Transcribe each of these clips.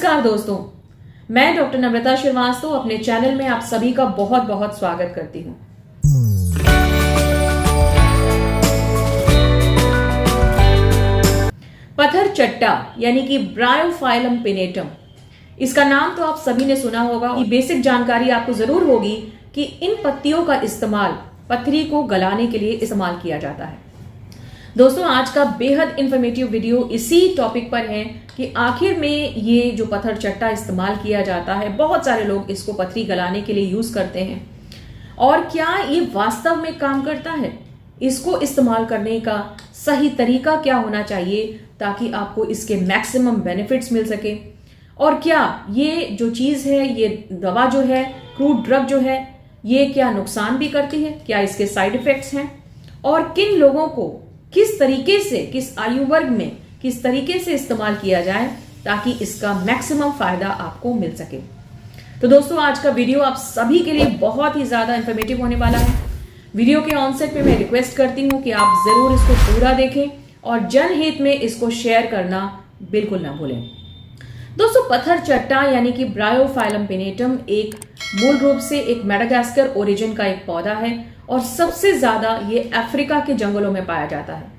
नमस्कार दोस्तों, मैं डॉक्टर नम्रता श्रीवास्तव अपने चैनल में आप सभी का बहुत बहुत स्वागत करती हूं। पत्थर चट्टा यानी कि ब्रायोफाइलम पिनेटम, इसका नाम तो आप सभी ने सुना होगा। ये बेसिक जानकारी आपको जरूर होगी कि इन पत्तियों का इस्तेमाल पथरी को गलाने के लिए इस्तेमाल किया जाता है। दोस्तों, आज का बेहद इंफॉर्मेटिव वीडियो इसी टॉपिक पर है कि आखिर में ये जो पत्थर चट्टा इस्तेमाल किया जाता है, बहुत सारे लोग इसको पथरी गलाने के लिए यूज करते हैं, और क्या ये वास्तव में काम करता है? इसको इस्तेमाल करने का सही तरीका क्या होना चाहिए ताकि आपको इसके मैक्सिमम बेनिफिट्स मिल सके, और क्या ये जो चीज है, ये दवा जो है, क्रूड ड्रग जो है, ये क्या नुकसान भी करती है, क्या इसके साइड इफेक्ट्स हैं, और किन लोगों को किस तरीके से, किस आयु वर्ग में किस तरीके से इस्तेमाल किया जाए ताकि इसका मैक्सिमम फायदा आपको मिल सके। तो दोस्तों, आज का वीडियो आप सभी के लिए बहुत ही ज्यादा इंफॉर्मेटिव होने वाला है। वीडियो के ऑनसेट में मैं रिक्वेस्ट करती हूं कि आप जरूर इसको पूरा देखें और जनहित में इसको शेयर करना बिल्कुल ना भूलें। दोस्तों, पत्थर चट्टा यानी कि ब्रायोफाइलम पिनेटम एक मूल रूप से एक मेडागास्कर ओरिजिन का एक पौधा है और सबसे ज्यादा ये अफ्रीका के जंगलों में पाया जाता है।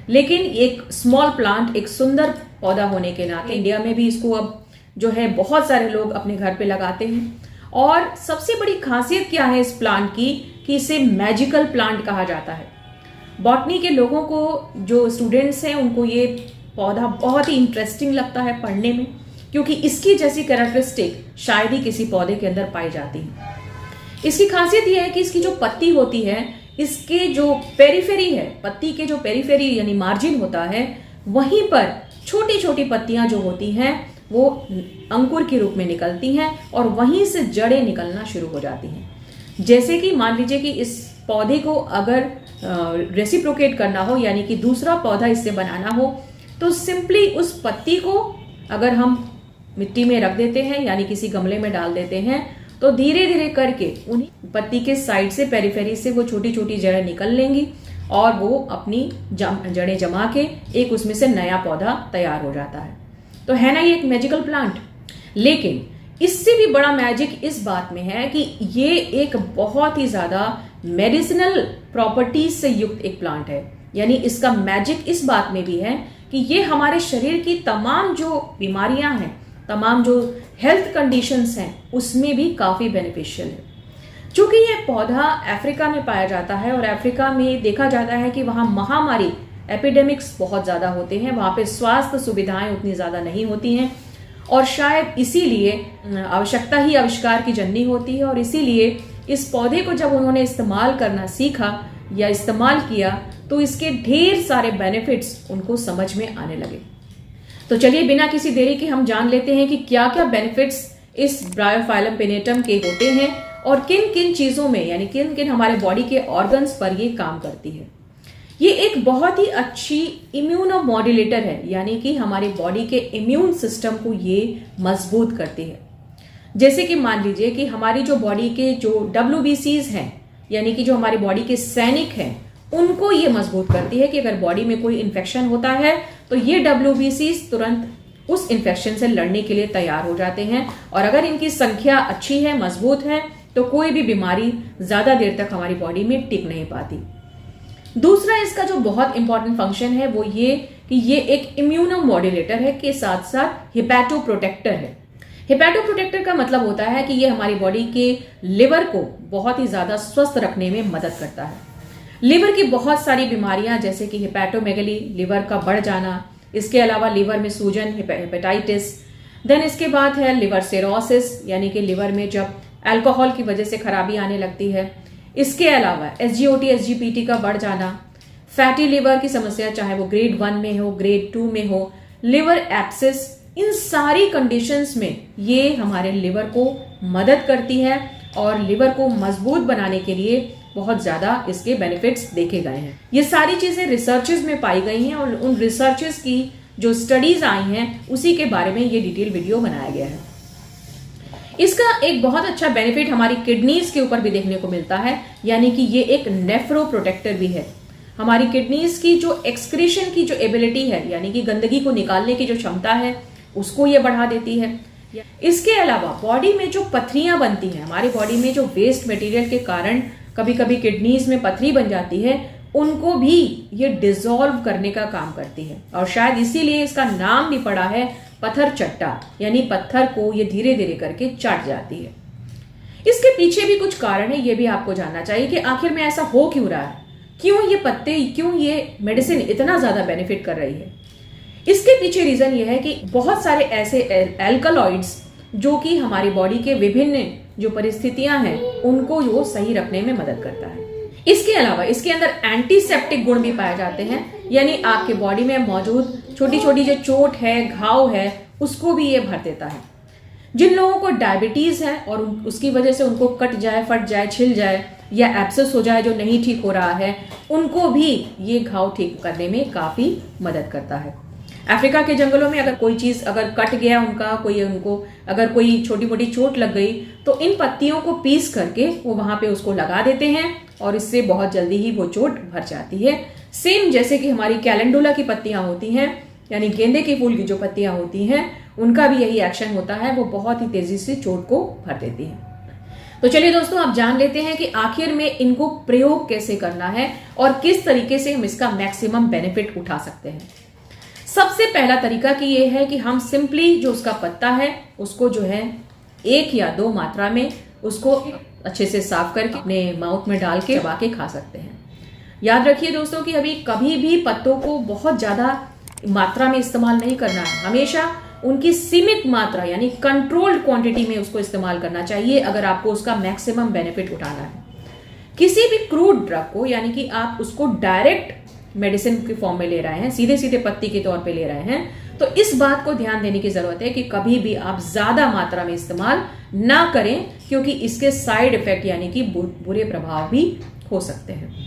लेकिन एक स्मॉल प्लांट, एक सुंदर पौधा होने के नाते इंडिया में भी इसको अब जो है बहुत सारे लोग अपने घर पे लगाते हैं। और सबसे बड़ी खासियत क्या है इस प्लांट की कि इसे मैजिकल प्लांट कहा जाता है। बॉटनी के लोगों को, जो स्टूडेंट्स हैं, उनको ये पौधा बहुत ही इंटरेस्टिंग लगता है पढ़ने में, क्योंकि इसकी जैसी कैरेक्टरिस्टिक शायद ही किसी पौधे के अंदर पाई जाती है। इसकी खासियत यह है कि इसकी जो पत्ती होती है, इसके जो पेरिफेरी है, पत्ती के जो पेरिफेरी यानी मार्जिन होता है, वहीं पर छोटी छोटी पत्तियां जो होती हैं वो अंकुर के रूप में निकलती हैं और वहीं से जड़ें निकलना शुरू हो जाती हैं। जैसे कि मान लीजिए कि इस पौधे को अगर रेसिप्रोकेट करना हो, यानी कि दूसरा पौधा इससे बनाना हो, तो सिंपली उस पत्ती को अगर हम मिट्टी में रख देते हैं, यानी किसी गमले में डाल देते हैं, तो धीरे धीरे करके उन्हीं पत्ती के साइड से, पेरिफेरी से वो छोटी छोटी जड़ें निकल लेंगी और वो अपनी जड़ें जमा के एक उसमें से नया पौधा तैयार हो जाता है। तो है ना ये एक मैजिकल प्लांट। लेकिन इससे भी बड़ा मैजिक इस बात में है कि ये एक बहुत ही ज्यादा मेडिसिनल प्रॉपर्टीज से युक्त एक प्लांट है। यानी इसका मैजिक इस बात में भी है कि ये हमारे शरीर की तमाम जो बीमारियां हैं, तमाम जो हेल्थ कंडीशंस हैं, उसमें भी काफी बेनिफिशियल है। चूंकि ये पौधा अफ्रीका में पाया जाता है और अफ्रीका में देखा जाता है कि वहां महामारी, एपिडेमिक्स बहुत ज्यादा होते हैं, वहां पे स्वास्थ्य सुविधाएं उतनी ज्यादा नहीं होती हैं, और शायद इसीलिए आवश्यकता ही आविष्कार की जननी होती है। और इसीलिए इस पौधे को जब उन्होंने इस्तेमाल करना सीखा या इस्तेमाल किया, तो इसके ढेर सारे बेनिफिट्स उनको समझ में आने लगे। तो चलिए बिना किसी देरी के हम जान लेते हैं कि क्या क्या बेनिफिट्स इस ब्रायोफाइलम पिनेटम के होते हैं और किन किन चीजों में, यानी किन किन हमारे बॉडी के ऑर्गन्स पर ये काम करती है। ये एक बहुत ही अच्छी इम्यूनोमॉड्यूलेटर है, यानी कि हमारी बॉडी के इम्यून सिस्टम को ये मजबूत करती है। जैसे कि मान लीजिए कि हमारी जो बॉडी के जो WBCs हैं, यानी कि जो हमारी बॉडी के सैनिक हैं, उनको ये मजबूत करती है कि अगर बॉडी में कोई इन्फेक्शन होता है तो ये WBCs तुरंत उस इन्फेक्शन से लड़ने के लिए तैयार हो जाते हैं, और अगर इनकी संख्या अच्छी है, मजबूत है, तो कोई भी बीमारी ज्यादा देर तक हमारी बॉडी में टिक नहीं पाती। दूसरा इसका जो बहुत इंपॉर्टेंट फंक्शन है वो ये कि ये एक इम्यूनोमॉड्यूलेटर है, के साथ साथ हिपैटोप्रोटेक्टर है। हिपैटोप्रोटेक्टर का मतलब होता है कि ये हमारी बॉडी के लिवर को बहुत ही ज्यादा स्वस्थ रखने में मदद करता है। लिवर की बहुत सारी बीमारियां, जैसे कि हिपैटोमेगली, लिवर का बढ़ जाना, इसके अलावा लिवर में सूजन, हेपेटाइटिस, देन इसके बाद है लिवर सिरोसिस, यानी कि लिवर में जब अल्कोहल की वजह से खराबी आने लगती है। इसके अलावा SGOT, SGPT का बढ़ जाना, फैटी लिवर की समस्या, चाहे वो ग्रेड 1 में हो, ग्रेड 2 में हो, लिवर एब्सिस, इन सारी कंडीशंस में ये हमारे लिवर को मदद करती है और लिवर को मजबूत बनाने के लिए बहुत ज्यादा इसके बेनिफिट्स देखे गए हैं। ये सारी चीजें रिसर्चेस में पाई गई हैं और उन रिसर्चेस की जो स्टडीज आई हैं उसी के बारे में ये डिटेल वीडियो बनाया गया है। इसका एक बहुत अच्छा बेनिफिट हमारी किडनीज के ऊपर भी देखने को मिलता है, यानी कि ये एक नेफ्रो प्रोटेक्टर भी है। हमारी किडनीज की जो एक्सक्रीशन की जो एबिलिटी है, यानी कि गंदगी को निकालने की जो क्षमता है, उसको ये बढ़ा देती है। इसके अलावा बॉडी में जो पथरियां बनती हैं, हमारी बॉडी में जो वेस्ट मटेरियल के कारण कभी कभी किडनीज में पथरी बन जाती है, उनको भी ये डिसॉल्व करने का काम करती है। और शायद इसीलिए इसका नाम भी पड़ा है पत्थर चट्टा, यानी पत्थर को ये धीरे धीरे करके चाट जाती है। इसके पीछे भी कुछ कारण है, ये भी आपको जानना चाहिए कि आखिर में ऐसा हो क्यों रहा है, क्यों ये पत्ते, क्यों ये मेडिसिन इतना ज्यादा बेनिफिट कर रही है। इसके पीछे रीजन ये है कि बहुत सारे ऐसे एल्कलॉइड्स जो कि हमारी बॉडी के विभिन्न जो परिस्थितियां हैं उनको वो सही रखने में मदद करता है। इसके अलावा इसके अंदर एंटीसेप्टिक गुण भी पाए जाते हैं, यानी आपके बॉडी में मौजूद छोटी छोटी जो चोट है, घाव है, उसको भी ये भर देता है। जिन लोगों को डायबिटीज है और उसकी वजह से उनको कट जाए, फट जाए, छिल जाए या एब्सेस हो जाए जो नहीं ठीक हो रहा है, उनको भी ये घाव ठीक करने में काफी मदद करता है। अफ्रीका के जंगलों में अगर कोई चीज अगर कट गया उनका, उनको अगर कोई छोटी मोटी चोट लग गई तो इन पत्तियों को पीस करके वो वहां पे उसको लगा देते हैं और इससे बहुत जल्दी ही वो चोट भर जाती है। सेम जैसे कि हमारी कैलेंडुला की पत्तियां होती हैं, यानी गेंदे के फूल की जो पत्तियां होती हैं, उनका भी यही एक्शन होता है, वो बहुत ही तेजी से चोट को भर देती है। तो चलिए दोस्तों, आप जान लेते हैं कि आखिर में इनको प्रयोग कैसे करना है और किस तरीके से हम इसका मैक्सिमम बेनिफिट उठा सकते हैं। सबसे पहला तरीका कि ये है कि हम सिंपली जो उसका पत्ता है उसको जो है 1 या 2 मात्रा में उसको अच्छे से साफ करके अपने माउथ में डाल के चबा के खा सकते हैं। याद रखिए दोस्तों कि अभी कभी भी पत्तों को बहुत ज्यादा मात्रा में इस्तेमाल नहीं करना है, हमेशा उनकी सीमित मात्रा यानी कंट्रोल्ड क्वांटिटी में उसको इस्तेमाल करना चाहिए अगर आपको उसका मैक्सिमम बेनिफिट उठाना है। किसी भी क्रूड ड्रग को, यानी कि आप उसको डायरेक्ट मेडिसिन के फॉर्म में ले रहे हैं, सीधे सीधे पत्ती के तौर पे ले रहे हैं, तो इस बात को ध्यान देने की जरूरत है कि कभी भी आप ज्यादा मात्रा में इस्तेमाल ना करें, क्योंकि इसके साइड इफेक्ट यानी कि बुरे प्रभाव भी हो सकते हैं।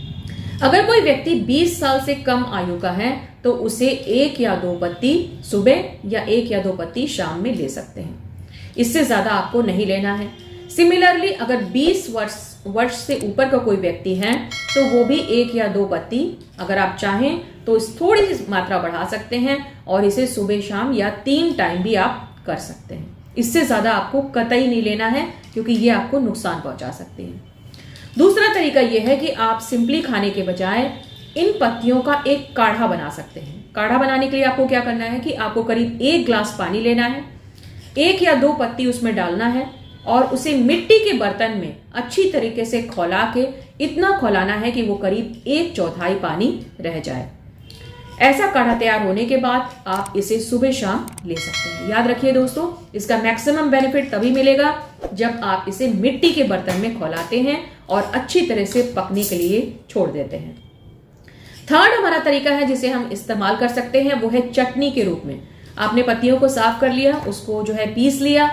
अगर कोई व्यक्ति 20 साल से कम आयु का है तो उसे 1 या 2 पत्ती सुबह या 1 या 2 पत्ती शाम में ले सकते हैं, इससे ज्यादा आपको नहीं लेना है। सिमिलरली अगर 20 वर्ष से ऊपर का कोई व्यक्ति है तो वो भी 1 या 2 पत्ती, अगर आप चाहें तो इस थोड़ी सी मात्रा बढ़ा सकते हैं और इसे सुबह शाम या 3 टाइम भी आप कर सकते हैं। इससे ज्यादा आपको कतई नहीं लेना है, क्योंकि ये आपको नुकसान पहुंचा सकते हैं। दूसरा तरीका यह है कि आप सिंपली खाने के बजाय इन पत्तियों का एक काढ़ा बना सकते हैं। काढ़ा बनाने के लिए आपको क्या करना है कि आपको करीब 1 ग्लास पानी लेना है, 1 या 2 पत्ती उसमें डालना है और उसे मिट्टी के बर्तन में अच्छी तरीके से खौला के इतना खौलाना है कि वो करीब 1/4 पानी रह जाए। ऐसा काढ़ा तैयार होने के बाद आप इसे सुबह शाम ले सकते हैं। याद रखिए दोस्तों, इसका मैक्सिमम बेनिफिट तभी मिलेगा जब आप इसे मिट्टी के बर्तन में खौलाते हैं और अच्छी तरह से पकने के लिए छोड़ देते हैं। थर्ड हमारा तरीका है जिसे हम इस्तेमाल कर सकते हैं, वो है चटनी के रूप में। आपने पत्तियों को साफ कर लिया, उसको जो है पीस लिया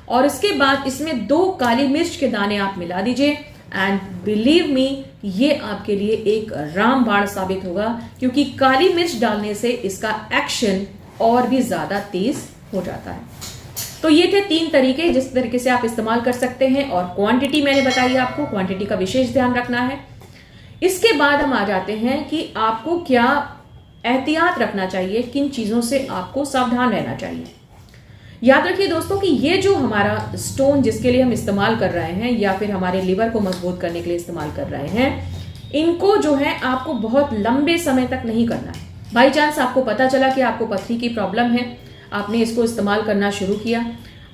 और इसके बाद इसमें 2 काली मिर्च के दाने आप मिला दीजिए एंड बिलीव मी, ये आपके लिए एक रामबाण साबित होगा, क्योंकि काली मिर्च डालने से इसका एक्शन और भी ज्यादा तेज हो जाता है। तो ये थे 3 तरीके जिस तरीके से आप इस्तेमाल कर सकते हैं, और क्वांटिटी मैंने बताई आपको, क्वांटिटी का विशेष ध्यान रखना है। इसके बाद हम आ जाते हैं कि आपको क्या एहतियात रखना चाहिए, किन चीजों से आपको सावधान रहना चाहिए। याद रखिए दोस्तों कि ये जो हमारा स्टोन जिसके लिए हम इस्तेमाल कर रहे हैं या फिर हमारे लिवर को मजबूत करने के लिए इस्तेमाल कर रहे हैं, इनको जो है आपको बहुत लंबे समय तक नहीं करना है। बाई चांस आपको पता चला कि आपको पथरी की प्रॉब्लम है, आपने इसको इस्तेमाल करना शुरू किया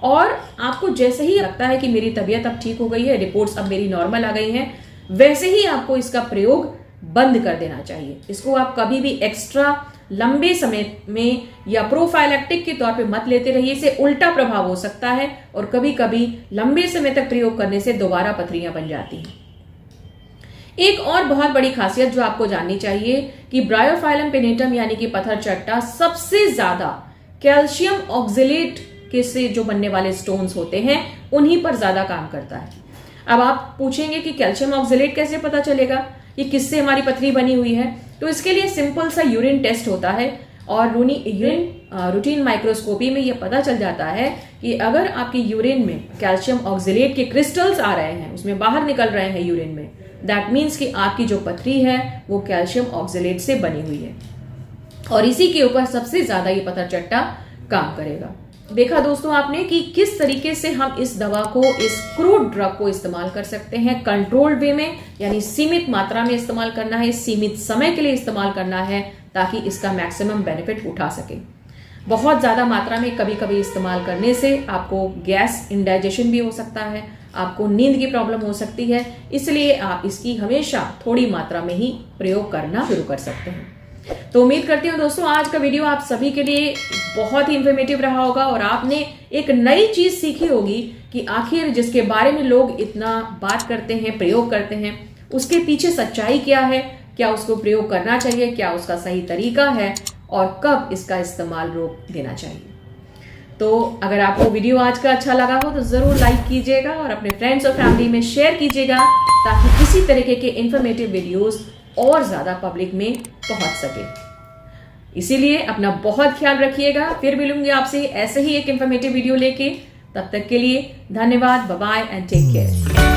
और आपको जैसे ही लगता है कि मेरी तबीयत अब ठीक हो गई है, रिपोर्ट्स अब मेरी नॉर्मल आ गई हैं, वैसे ही आपको इसका प्रयोग बंद कर देना चाहिए। इसको आप कभी भी एक्स्ट्रा लंबे समय में या प्रोफाइलैक्टिक के तौर पे मत लेते रहिए, इससे उल्टा प्रभाव हो सकता है और कभी कभी लंबे समय तक प्रयोग करने से दोबारा पथरियां बन जाती हैं। एक और बहुत बड़ी खासियत जो आपको जाननी चाहिए कि ब्रायोफाइलम पिनेटम यानी कि पत्थर चट्टा सबसे ज्यादा कैल्शियम ऑक्जेलेट के से जो बनने वाले स्टोन्स होते हैं उन्हीं पर ज्यादा काम करता है। अब आप पूछेंगे कि कैल्शियम ऑक्जेलेट कैसे पता चलेगा, ये किससे हमारी पथरी बनी हुई है? तो इसके लिए सिंपल सा यूरिन टेस्ट होता है और रूटीन माइक्रोस्कोपी में ये पता चल जाता है कि अगर आपके यूरिन में कैल्शियम ऑक्जेलेट के क्रिस्टल्स आ रहे हैं, उसमें बाहर निकल रहे हैं यूरिन में, दैट मीन्स कि आपकी जो पथरी है वो कैल्शियम ऑक्जेलेट से बनी हुई है और इसी के ऊपर सबसे ज्यादा ये पत्थर चट्टा काम करेगा। देखा दोस्तों आपने कि किस तरीके से हम इस दवा को, इस क्रूड ड्रग को इस्तेमाल कर सकते हैं कंट्रोल्ड वे में, यानी सीमित मात्रा में इस्तेमाल करना है, सीमित समय के लिए इस्तेमाल करना है ताकि इसका मैक्सिमम बेनिफिट उठा सके। बहुत ज्यादा मात्रा में कभी कभी इस्तेमाल करने से आपको गैस इंडाइजेशन भी हो सकता है, आपको नींद की प्रॉब्लम हो सकती है, इसलिए आप इसकी हमेशा थोड़ी मात्रा में ही प्रयोग करना शुरू कर सकते हैं। तो उम्मीद करती हूँ दोस्तों आज का वीडियो आप सभी के लिए बहुत ही इंफॉर्मेटिव रहा होगा और आपने एक नई चीज सीखी होगी कि आखिर जिसके बारे में लोग इतना बात करते हैं, प्रयोग करते हैं, उसके पीछे सच्चाई क्या है, क्या उसको प्रयोग करना चाहिए, क्या उसका सही तरीका है और कब इसका इस्तेमाल रोक देना चाहिए। तो अगर आपको वीडियो आज का अच्छा लगा हो तो जरूर लाइक कीजिएगा और अपने फ्रेंड्स और फैमिली में शेयर कीजिएगा ताकि इसी तरीके के इंफॉर्मेटिव वीडियोस और ज्यादा पब्लिक में पहुंच सके। इसीलिए अपना बहुत ख्याल रखिएगा। फिर मिलूंगी आपसे ऐसे ही एक इंफॉर्मेटिव वीडियो लेके। तब तक के लिए धन्यवाद। Bye bye and take care.